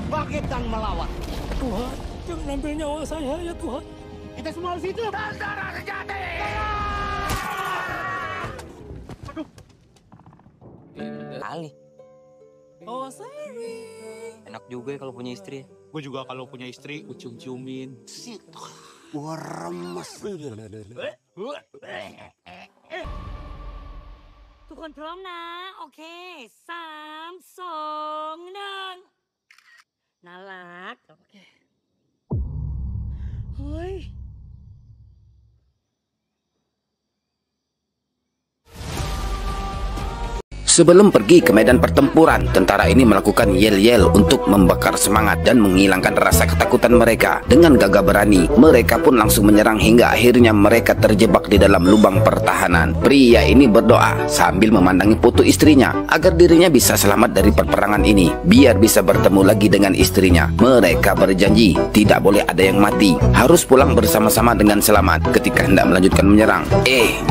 bangkitkan melawan. Tuhan, jangan ambil nyawa saya ya Tuhan. Kita semua di situ. Tentara sejati. Aduh. Kali. Oh, sorry. Enak juga ya kalau punya istri. Gue juga kalau punya istri, cium-ciumin. Gua remes. Tukanพร้อมนะโอเค3 2 1น่ารักโอเคเฮ้ย Sebelum pergi ke medan pertempuran, tentara ini melakukan yel-yel untuk membakar semangat dan menghilangkan rasa ketakutan mereka. Dengan gagah berani, mereka pun langsung menyerang hingga akhirnya mereka terjebak di dalam lubang pertahanan. Pria ini berdoa sambil memandangi foto istrinya agar dirinya bisa selamat dari peperangan ini, biar bisa bertemu lagi dengan istrinya. Mereka berjanji tidak boleh ada yang mati, harus pulang bersama-sama dengan selamat. Ketika hendak melanjutkan menyerang,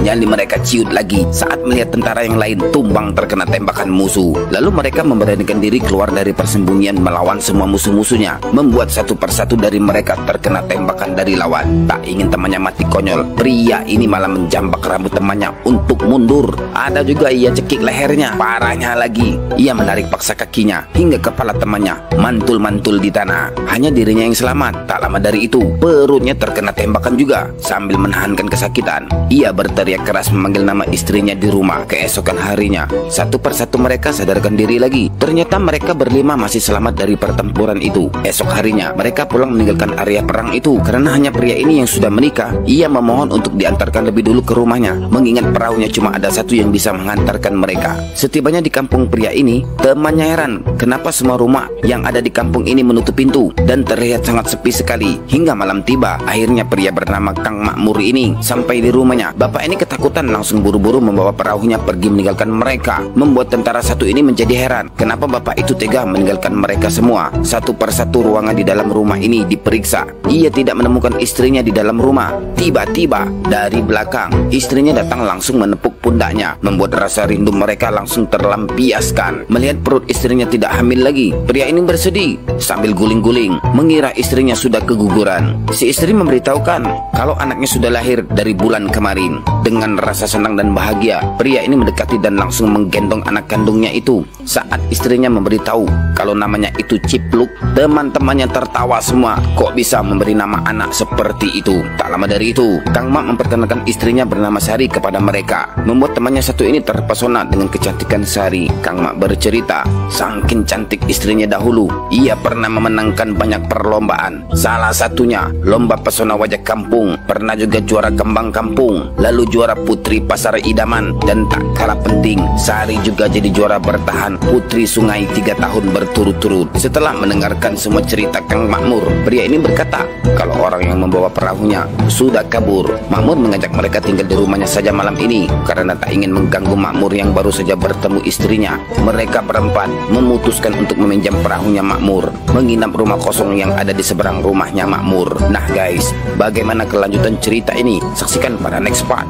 nyali mereka ciut lagi saat melihat tentara yang lain tumbang terkena tembakan musuh. Lalu mereka memberanikan diri keluar dari persembunyian melawan semua musuh-musuhnya, membuat satu persatu dari mereka terkena tembakan dari lawan. Tak ingin temannya mati konyol, pria ini malah menjambak rambut temannya untuk mundur. Ada juga ia cekik lehernya. Parahnya lagi, ia menarik paksa kakinya hingga kepala temannya mantul-mantul di tanah. Hanya dirinya yang selamat. Tak lama dari itu, perutnya terkena tembakan juga. Sambil menahankan kesakitan, ia berteriak keras memanggil nama istrinya di rumah. Keesokan harinya, satu persatu mereka sadarkan diri lagi. Ternyata mereka berlima masih selamat dari pertempuran itu. Esok harinya mereka pulang meninggalkan area perang itu. Karena hanya pria ini yang sudah menikah, ia memohon untuk diantarkan lebih dulu ke rumahnya, mengingat perahunya cuma ada satu yang bisa mengantarkan mereka. Setibanya di kampung pria ini, temannya heran kenapa semua rumah yang ada di kampung ini menutup pintu dan terlihat sangat sepi sekali. Hingga malam tiba, akhirnya pria bernama Kang Makmur ini sampai di rumahnya. Bapak ini ketakutan, langsung buru-buru membawa perahunya pergi meninggalkan mereka. Membuat tentara satu ini menjadi heran kenapa bapak itu tega meninggalkan mereka semua. Satu persatu ruangan di dalam rumah ini diperiksa. Ia tidak menemukan istrinya di dalam rumah. Tiba-tiba dari belakang, istrinya datang langsung menepuk pundaknya, membuat rasa rindu mereka langsung terlampiaskan. Melihat perut istrinya tidak hamil lagi, pria ini bersedih sambil guling-guling, mengira istrinya sudah keguguran. Si istri memberitahukan kalau anaknya sudah lahir dari bulan kemarin. Dengan rasa senang dan bahagia, pria ini mendekati dan langsung menggendong anak kandungnya itu. Saat istrinya memberitahu kalau namanya itu Cipluk, teman-temannya tertawa semua. Kok bisa memberi nama anak seperti itu? Tak lama dari itu, Kang Mak memperkenalkan istrinya bernama Sari kepada mereka, membuat temannya satu ini terpesona dengan kecantikan Sari. Kang Mak bercerita, saking cantik istrinya dahulu, ia pernah memenangkan banyak perlombaan. Salah satunya lomba pesona wajah kampung, pernah juga juara kembang kampung, lalu juara putri pasar idaman, dan tak kalah penting, Sari juga jadi juara bertahan putri sungai 3 tahun berturut-turut. Setelah mendengarkan semua cerita Kang Makmur, pria ini berkata kalau orang yang membawa perahunya sudah kabur. Makmur mengajak mereka tinggal di rumahnya saja malam ini karena tak ingin mengganggu Makmur yang baru saja bertemu istrinya. Mereka berempat memutuskan untuk meminjam perahunya Makmur, menginap rumah kosong yang ada di seberang rumahnya Makmur. Nah guys, bagaimana kelanjutan cerita ini? Saksikan pada next part.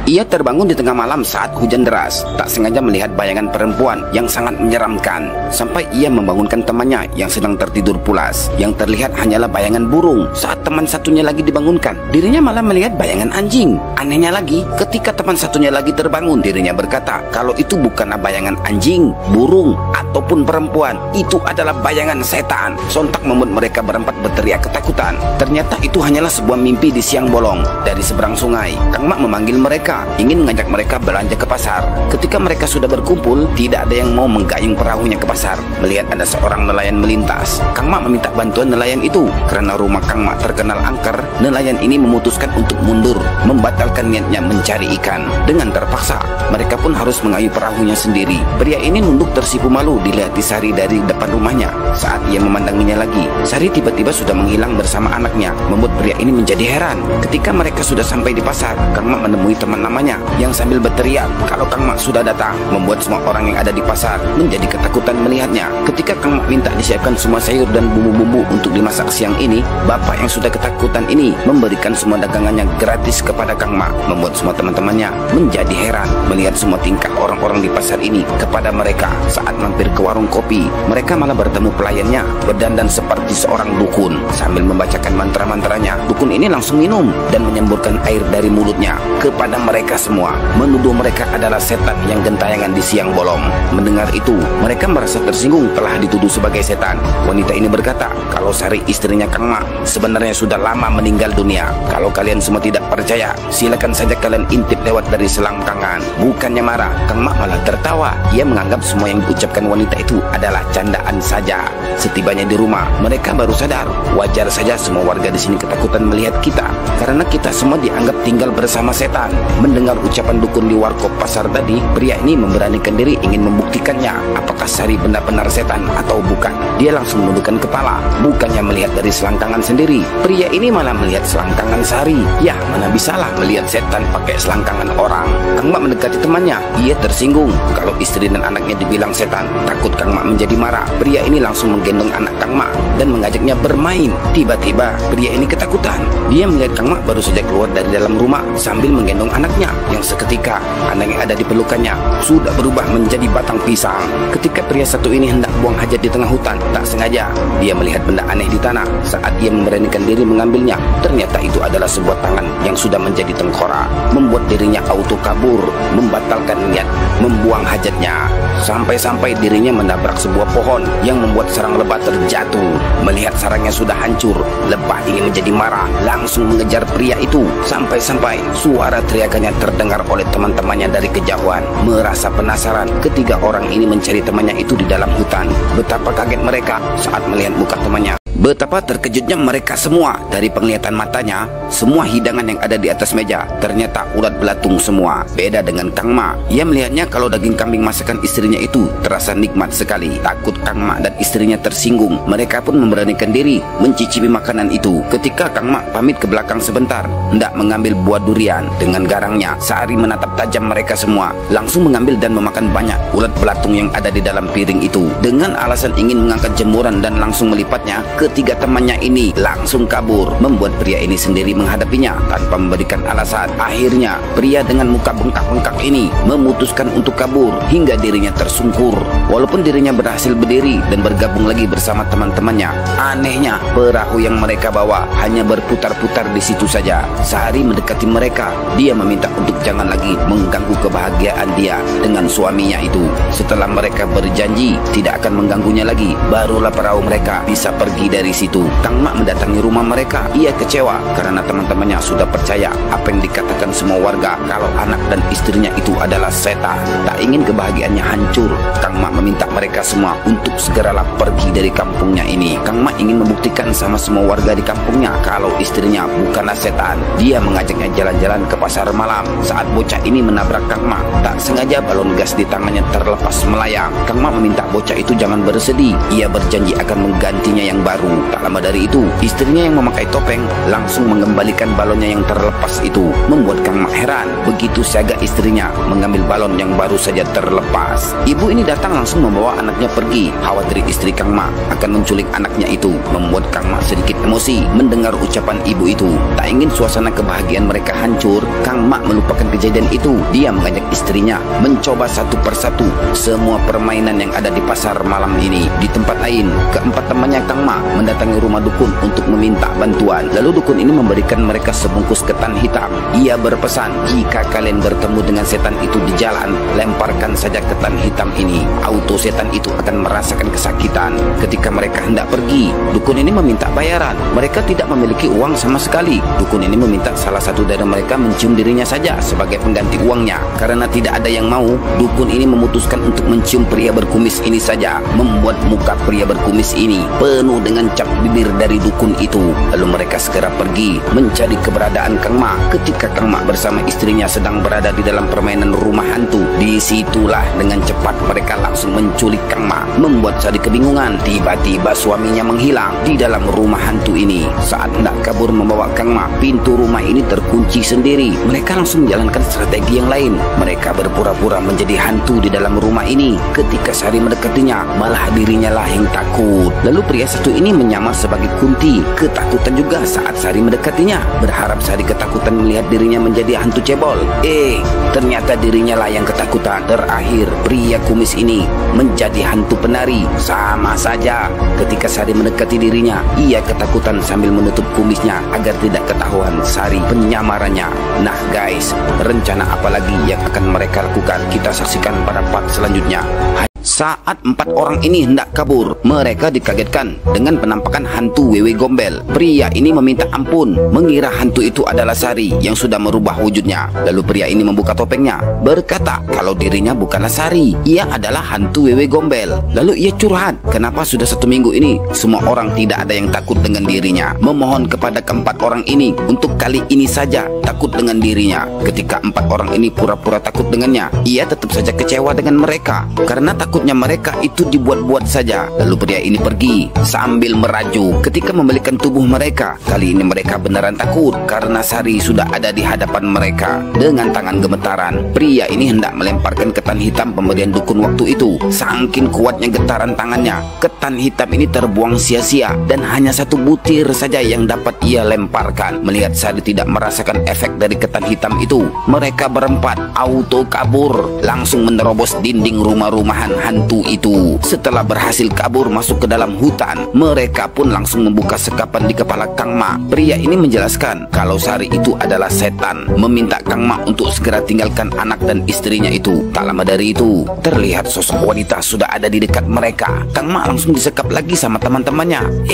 Ia terbangun di tengah malam saat hujan deras. Tak sengaja melihat bayangan perempuan yang sangat menyeramkan. Sampai ia membangunkan temannya yang sedang tertidur pulas. Yang terlihat hanyalah bayangan burung. Saat teman satunya lagi dibangunkan, dirinya malah melihat bayangan anjing. Anehnya lagi, ketika teman satunya lagi terbangun, dirinya berkata kalau itu bukanlah bayangan anjing, burung, ataupun perempuan. Itu adalah bayangan setan. Sontak membuat mereka berempat berteriak ketakutan. Ternyata itu hanyalah sebuah mimpi di siang bolong. Dari seberang sungai, Kang Mak memanggil mereka, ingin mengajak mereka belanja ke pasar. Ketika mereka sudah berkumpul, tidak ada yang mau menggayung perahunya ke pasar. Melihat ada seorang nelayan melintas, Kang Mak meminta bantuan nelayan itu. Karena rumah Kang Mak terkenal angker, nelayan ini memutuskan untuk mundur, membatalkan niatnya mencari ikan. Dengan terpaksa, mereka pun harus mengayuh perahunya sendiri. Pria ini nunduk tersipu malu dilihati Sari dari depan rumahnya. Saat ia memandanginya lagi, Sari tiba-tiba sudah menghilang bersama anaknya, membuat pria ini menjadi heran. Ketika mereka sudah sampai di pasar, Kang Mak menemui teman namanya, yang sambil berteriak kalau Kang Mak sudah datang, membuat semua orang yang ada di pasar menjadi ketakutan melihatnya. Ketika Kang Mak minta disiapkan semua sayur dan bumbu-bumbu untuk dimasak siang ini, bapak yang sudah ketakutan ini memberikan semua dagangannya gratis kepada Kang Mak, membuat semua teman-temannya menjadi heran melihat semua tingkah orang-orang di pasar ini kepada mereka. Saat mampir ke warung kopi, mereka malah bertemu pelayannya berdandan seperti seorang dukun. Sambil membacakan mantra-mantranya, dukun ini langsung minum dan menyemburkan air dari mulutnya kepada mereka semua, menuduh mereka adalah setan yang gentayangan di siang bolong. Mendengar itu, mereka merasa tersinggung telah dituduh sebagai setan. Wanita ini berkata kalau Sari, istrinya Kang Mak, sebenarnya sudah lama meninggal dunia. Kalau kalian semua tidak percaya, silakan saja kalian intip lewat dari selangkangan. Bukannya marah, Kang Mak malah tertawa. Ia menganggap semua yang diucapkan wanita itu adalah candaan saja. Setibanya di rumah, mereka baru sadar wajar saja semua warga di sini ketakutan melihat kita, karena kita semua dianggap tinggal bersama setan. Mendengar ucapan dukun di warkop pasar tadi, pria ini memberanikan diri ingin membuktikannya apakah Sari benar-benar setan atau bukan. Dia langsung menundukkan kepala, bukannya melihat dari selangkangan sendiri. Pria ini malah melihat selangkangan Sari. Ya, mana bisalah melihat setan pakai selangkangan orang. Kang Mak mendekati temannya. Ia tersinggung kalau istri dan anaknya dibilang setan. Takut Kang Mak menjadi marah, pria ini langsung menggendong anak Kang Mak dan mengajaknya bermain. Tiba-tiba pria ini ketakutan. Dia melihat Kang Mak baru saja keluar dari dalam rumah sambil menggendong anaknya, yang seketika anak yang ada di pelukannya sudah berubah menjadi batang pisang. Ketika pria satu ini hendak buang hajat di tengah hutan, tak sengaja dia melihat benda aneh di tanah. Saat dia memberanikan diri mengambilnya, ternyata itu adalah sebuah tangan yang sudah menjadi tengkorak, membuat dirinya auto kabur, membatalkan niat membuang hajatnya. Sampai-sampai dirinya menabrak sebuah pohon yang membuat sarang lebah terjatuh. Melihat sarangnya sudah hancur, lebah ini menjadi marah, langsung mengejar pria itu. Sampai-sampai suara teriakannya terdengar oleh teman-temannya dari kejauhan. Merasa penasaran, ketiga orang ini mencari temannya itu di dalam hutan. Betapa kaget mereka saat melihat muka temannya. Betapa terkejutnya mereka semua. Dari penglihatan matanya, semua hidangan yang ada di atas meja ternyata ulat belatung semua. Beda dengan Kang Mak, ia melihatnya kalau daging kambing masakan istrinya itu terasa nikmat sekali. Takut Kang Mak dan istrinya tersinggung, mereka pun memberanikan diri mencicipi makanan itu. Ketika Kang Mak pamit ke belakang sebentar, hendak mengambil buah durian dengan garangnya, Sari menatap tajam mereka semua, langsung mengambil dan memakan banyak ulat belatung yang ada di dalam piring itu. Dengan alasan ingin mengangkat jemuran dan langsung melipatnya, ketiga temannya ini langsung kabur, membuat pria ini sendiri menghadapinya tanpa memberikan alasan. Akhirnya pria dengan muka bengkak-bengkak ini memutuskan untuk kabur hingga dirinya tersungkur. Walaupun dirinya berhasil berdiri dan bergabung lagi bersama teman-temannya, anehnya perahu yang mereka bawa hanya berputar-putar di situ saja. Sehari mendekati mereka, dia meminta untuk jangan lagi mengganggu kebahagiaan dia dengan suaminya itu. Setelah mereka berjanji tidak akan mengganggunya lagi, barulah perahu mereka bisa pergi dari situ. Kang Mak mendatangi rumah mereka. Ia kecewa karena teman-temannya sudah percaya apa yang dikatakan semua warga kalau anak dan istrinya itu adalah setan. Tak ingin kebahagiaannya hancur, Kang Mak meminta mereka semua untuk segeralah pergi dari kampungnya ini. Kang Mak ingin membuktikan sama semua warga di kampungnya kalau istrinya bukanlah setan. Dia mengajaknya jalan-jalan ke pasar malam. Saat bocah ini menabrak Kang Mak, tak sengaja balon gas di tangannya terlepas melayang. Kang Mak meminta bocah itu jangan bersedih. Ia berjanji akan menggantinya yang baru. Tak lama dari itu, istrinya yang memakai topeng langsung mengembalikan balonnya yang terlepas itu, membuat Kang Mak heran. Begitu siaga istrinya mengambil balon yang baru saja terlepas. Ibu ini datang langsung membawa anaknya pergi. Khawatir istri Kang Mak akan menculik anaknya itu, membuat Kang Mak sedikit emosi mendengar ucapan ibu itu. Tak ingin suasana kebahagiaan mereka hancur, Kang Mak melupakan kejadian itu. Dia mengajak istrinya mencoba satu persatu semua permainan yang ada di pasar malam ini. Di tempat lain, keempat temannya Kang Mak mendatangi rumah dukun untuk meminta bantuan. Lalu dukun ini memberikan mereka sebungkus ketan hitam. Ia berpesan, jika kalian bertemu dengan setan itu di jalan, lemparkan saja ketan hitam ini. Auto setan itu akan merasakan kesakitan. Ketika mereka hendak pergi, dukun ini meminta bayaran. Mereka tidak memiliki uang sama sekali. Dukun ini meminta salah satu dari mereka mencium dirinya saja sebagai pengganti uangnya. Karena tidak ada yang mau, dukun ini memutuskan untuk mencium pria berkumis ini saja, membuat muka pria berkumis ini penuh dengan cap bibir dari dukun itu. Lalu mereka segera pergi mencari keberadaan Kang Mak. Ketika Kang Mak bersama istrinya sedang berada di dalam permainan rumah hantu di Disitulah dengan cepat mereka langsung menculik Kang Ma, membuat Sari kebingungan. Tiba-tiba suaminya menghilang di dalam rumah hantu ini. Saat hendak kabur membawa Kang Ma, pintu rumah ini terkunci sendiri. Mereka langsung menjalankan strategi yang lain. Mereka berpura-pura menjadi hantu di dalam rumah ini. Ketika Sari mendekatinya, malah dirinya lah yang takut. Lalu pria satu ini menyamar sebagai Kunti, ketakutan juga saat Sari mendekatinya. Berharap Sari ketakutan melihat dirinya menjadi hantu cebol. Ternyata dirinya lah yang ketakutan. Terakhir, pria kumis ini menjadi hantu penari. Sama saja. Ketika Sari mendekati dirinya, ia ketakutan sambil menutup kumisnya agar tidak ketahuan Sari penyamarannya. Nah guys, rencana apa lagi yang akan mereka lakukan? Kita saksikan pada part selanjutnya. Saat 4 orang ini hendak kabur, mereka dikagetkan dengan penampakan hantu Wewe Gombel. Pria ini meminta ampun, mengira hantu itu adalah Sari yang sudah merubah wujudnya. Lalu pria ini membuka topengnya, berkata kalau dirinya bukanlah Sari, ia adalah hantu Wewe Gombel. Lalu ia curhat, kenapa sudah 1 minggu ini semua orang tidak ada yang takut dengan dirinya. Memohon kepada keempat orang ini untuk kali ini saja takut dengan dirinya. Ketika 4 orang ini pura-pura takut dengannya, ia tetap saja kecewa dengan mereka karena takutnya mereka itu dibuat-buat saja. Lalu pria ini pergi sambil merajuk. Ketika membalikan tubuh mereka, kali ini mereka beneran takut karena Sari sudah ada di hadapan mereka. Dengan tangan gemetaran, pria ini hendak melemparkan ketan hitam pemberian dukun waktu itu. Saking kuatnya getaran tangannya, ketan hitam ini terbuang sia-sia dan hanya 1 butir saja yang dapat ia lemparkan. Melihat Sari tidak merasakan efek dari ketan hitam itu, mereka berempat auto kabur, langsung menerobos dinding rumah-rumahan hantu itu. Setelah berhasil kabur masuk ke dalam hutan, mereka pun langsung membuka sekapan di kepala Kang Ma. Pria ini menjelaskan kalau Sari itu adalah setan, meminta Kang Ma untuk segera tinggalkan anak dan istrinya itu. Tak lama dari itu, terlihat sosok wanita sudah ada di dekat mereka. Kang Ma langsung disekap lagi sama teman-temannya.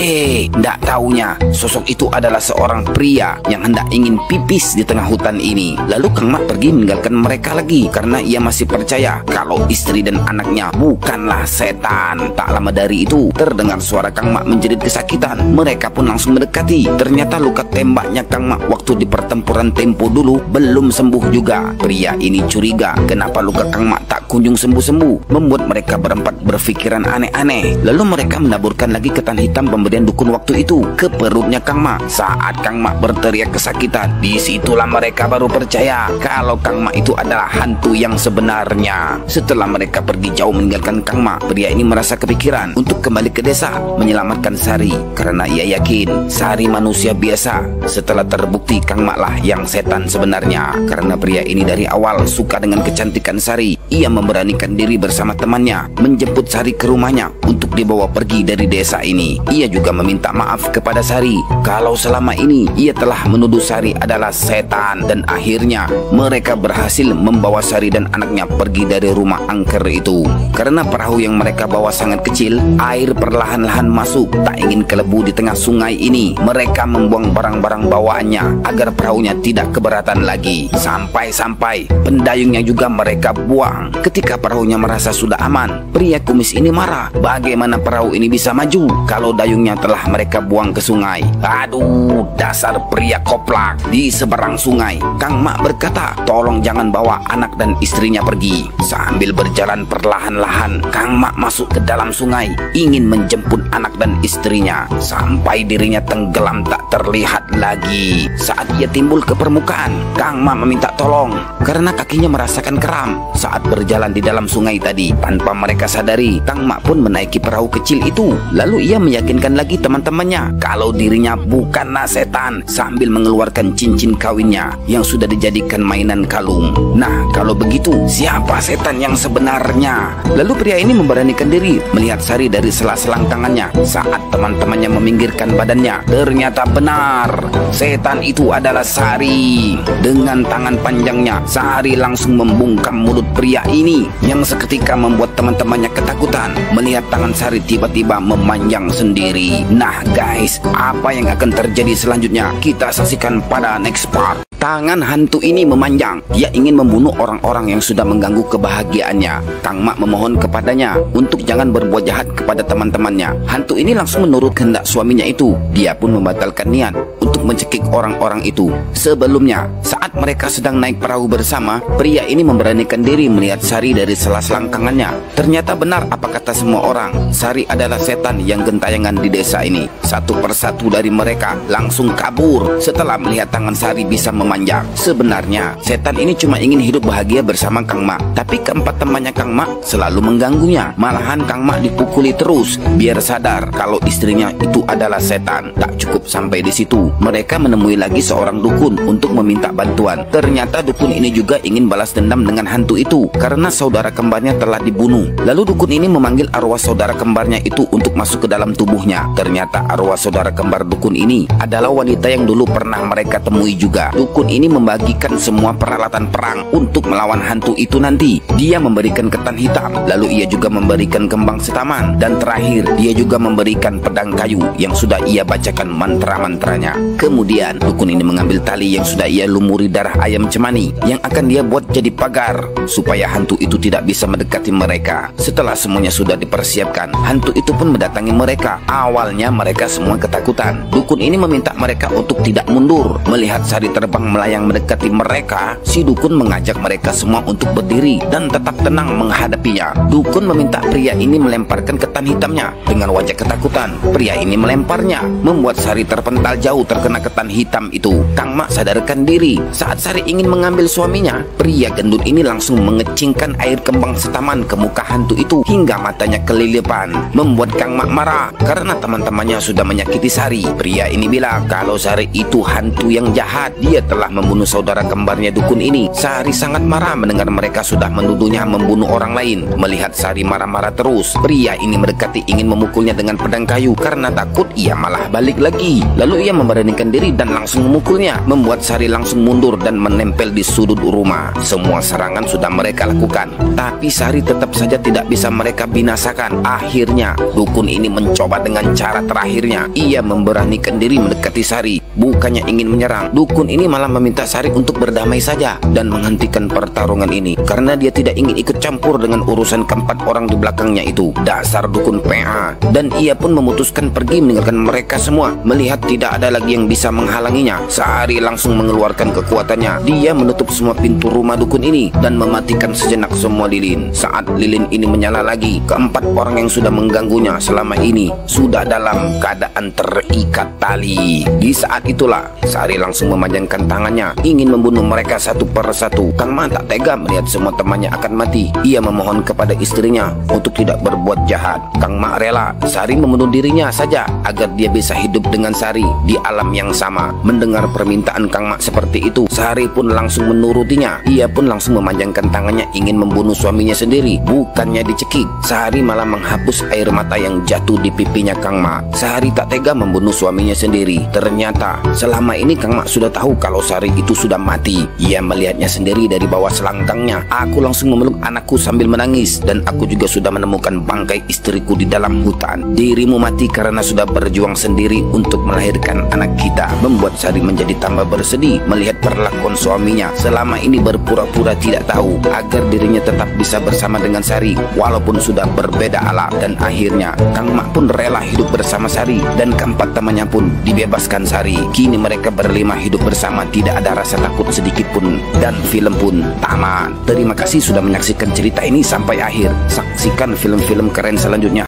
Ndak taunya sosok itu adalah seorang pria yang hendak ingin pipis di tengah hutan ini. Lalu Kang Ma pergi meninggalkan mereka lagi karena ia masih percaya kalau istri dan anaknya bukanlah setan. Tak lama dari itu, terdengar suara Kang Mak menjerit kesakitan. Mereka pun langsung mendekati. Ternyata luka tembaknya Kang Mak waktu di pertempuran tempo dulu belum sembuh juga. Pria ini curiga kenapa luka Kang Mak tak kunjung sembuh-sembuh, membuat mereka berempat berpikiran aneh-aneh. Lalu mereka menaburkan lagi ketan hitam pemberian dukun waktu itu ke perutnya Kang Mak. Saat Kang Mak berteriak kesakitan, disitulah mereka baru percaya kalau Kang Mak itu adalah hantu yang sebenarnya. Setelah mereka pergi jauh meninggalkan Kang Ma, pria ini merasa kepikiran untuk kembali ke desa menyelamatkan Sari karena ia yakin Sari manusia biasa. Setelah terbukti Kang Ma lah yang setan sebenarnya. Karena pria ini dari awal suka dengan kecantikan Sari, ia memberanikan diri bersama temannya menjemput Sari ke rumahnya untuk dibawa pergi dari desa ini. Ia juga meminta maaf kepada Sari kalau selama ini ia telah menuduh Sari adalah setan, dan akhirnya mereka berhasil membawa Sari dan anaknya pergi dari rumah angker itu. Karena perahu yang mereka bawa sangat kecil, air perlahan-lahan masuk. Tak ingin kelebu di tengah sungai ini, mereka membuang barang-barang bawaannya agar perahunya tidak keberatan lagi. Sampai-sampai pendayungnya juga mereka buang. Ketika perahunya merasa sudah aman, pria kumis ini marah. Bagaimana perahu ini bisa maju kalau dayungnya telah mereka buang ke sungai? Aduh, dasar pria koplak. Di seberang sungai, Kang Mak berkata, tolong jangan bawa anak dan istrinya pergi. Sambil berjalan perlahan-lahan, Kang Mak masuk ke dalam sungai, ingin menjemput anak dan istrinya. Sampai dirinya tenggelam tak terlihat lagi. Saat ia timbul ke permukaan, Kang Mak meminta tolong karena kakinya merasakan kram saat berjalan di dalam sungai tadi. Tanpa mereka sadari, Kang Mak pun menaiki perahu kecil itu. Lalu ia meyakinkan lagi teman-temannya kalau dirinya bukanlah setan, sambil mengeluarkan cincin kawinnya yang sudah dijadikan mainan kalung. Nah, kalau begitu, siapa setan yang sebenarnya? Lalu pria ini memberanikan diri melihat Sari dari sela-selang tangannya. Saat teman-temannya meminggirkan badannya, ternyata benar, setan itu adalah Sari. Dengan tangan panjangnya, Sari langsung membungkam mulut pria ini yang seketika membuat teman-temannya ketakutan melihat tangan Sari tiba-tiba memanjang sendiri. Nah guys, apa yang akan terjadi selanjutnya? Kita saksikan pada next part. Tangan hantu ini memanjang. Dia ingin membunuh orang-orang yang sudah mengganggu kebahagiaannya. Kang Mak memohon kepadanya untuk jangan berbuat jahat kepada teman-temannya. Hantu ini langsung menurut kehendak suaminya itu. Dia pun membatalkan niat untuk mencekik orang-orang itu. Sebelumnya, saat Saat mereka sedang naik perahu bersama, pria ini memberanikan diri melihat Sari dari sela-sela selangkangannya. Ternyata benar apa kata semua orang, Sari adalah setan yang gentayangan di desa ini. Satu persatu dari mereka langsung kabur setelah melihat tangan Sari bisa memanjang. Sebenarnya setan ini cuma ingin hidup bahagia bersama Kang Mak, tapi keempat temannya Kang Mak selalu mengganggunya. Malahan Kang Mak dipukuli terus biar sadar kalau istrinya itu adalah setan. Tak cukup sampai di situ, mereka menemui lagi seorang dukun untuk meminta bantuan. Ternyata dukun ini juga ingin balas dendam dengan hantu itu karena saudara kembarnya telah dibunuh. Lalu dukun ini memanggil arwah saudara kembarnya itu untuk masuk ke dalam tubuhnya. Ternyata arwah saudara kembar dukun ini adalah wanita yang dulu pernah mereka temui juga. Dukun ini membagikan semua peralatan perang untuk melawan hantu itu nanti. Dia memberikan ketan hitam, lalu ia juga memberikan kembang setaman, dan terakhir dia juga memberikan pedang kayu yang sudah ia bacakan mantra-mantranya. Kemudian dukun ini mengambil tali yang sudah ia lumuri darah ayam cemani yang akan dia buat jadi pagar supaya hantu itu tidak bisa mendekati mereka. Setelah semuanya sudah dipersiapkan, hantu itu pun mendatangi mereka. Awalnya mereka semua ketakutan. Dukun ini meminta mereka untuk tidak mundur. Melihat Sari terbang melayang mendekati mereka, si dukun mengajak mereka semua untuk berdiri dan tetap tenang menghadapinya. Dukun meminta pria ini melemparkan ketan hitamnya. Dengan wajah ketakutan, pria ini melemparnya, membuat Sari terpental jauh terkena ketan hitam itu. Kang Mak sadarkan diri. Saat Sari ingin mengambil suaminya, pria gendut ini langsung mengecingkan air kembang setaman ke muka hantu itu hingga matanya kelilipan, membuat Kang Mak marah karena teman-temannya sudah menyakiti Sari. Pria ini bilang kalau Sari itu hantu yang jahat, dia telah membunuh saudara kembarnya dukun ini. Sari sangat marah mendengar mereka sudah menuduhnya membunuh orang lain. Melihat Sari marah-marah terus, pria ini mendekati ingin memukulnya dengan pedang kayu. Karena takut, ia malah balik lagi. Lalu ia memberanikan diri dan langsung memukulnya, membuat Sari langsung mundur dan menempel di sudut rumah. Semua serangan sudah mereka lakukan, tapi Sari tetap saja tidak bisa mereka binasakan. Akhirnya dukun ini mencoba dengan cara terakhirnya. Ia memberanikan diri mendekati Sari. Bukannya ingin menyerang, dukun ini malah meminta Sari untuk berdamai saja dan menghentikan pertarungan ini karena dia tidak ingin ikut campur dengan urusan keempat orang di belakangnya itu. Dasar dukun PA. Dan ia pun memutuskan pergi meninggalkan mereka semua. Melihat tidak ada lagi yang bisa menghalanginya, Sari langsung mengeluarkan kekuatannya. Dia menutup semua pintu rumah dukun ini dan mematikan sejenak semua lilin. Saat lilin ini menyala lagi, keempat orang yang sudah mengganggunya selama ini sudah dalam keadaan terikat tali. Di saat itulah Sari langsung memanjangkan tangannya ingin membunuh mereka satu persatu. Kang Mak tak tega melihat semua temannya akan mati. Ia memohon kepada istrinya untuk tidak berbuat jahat. Kang Mak rela Sari membunuh dirinya saja agar dia bisa hidup dengan Sari di alam yang sama. Mendengar permintaan Kang Mak seperti itu, Sari pun langsung menurutinya. Ia pun langsung memanjangkan tangannya ingin membunuh suaminya sendiri. Bukannya dicekik, Sari malah menghapus air mata yang jatuh di pipinya Kang Mak. Sari tak tega membunuh suaminya sendiri. Ternyata selama ini Kang Mak sudah tahu kalau Sari itu sudah mati. Ia melihatnya sendiri dari bawah selangkangnya. Aku langsung memeluk anakku sambil menangis, dan aku juga sudah menemukan bangkai istriku di dalam hutan. Dirimu mati karena sudah berjuang sendiri untuk melahirkan anak kita. Membuat Sari menjadi tambah bersedih melihat perlakuan suaminya selama ini berpura-pura tidak tahu agar dirinya tetap bisa bersama dengan Sari walaupun sudah berbeda alam. Dan akhirnya Kang Mak pun rela hidup bersama Sari dan keempat temannya pun dibebaskan Sari. Kini mereka berlima hidup bersama, tidak ada rasa takut sedikit pun, dan film pun tamat. Terima kasih sudah menyaksikan cerita ini sampai akhir. Saksikan film-film keren selanjutnya.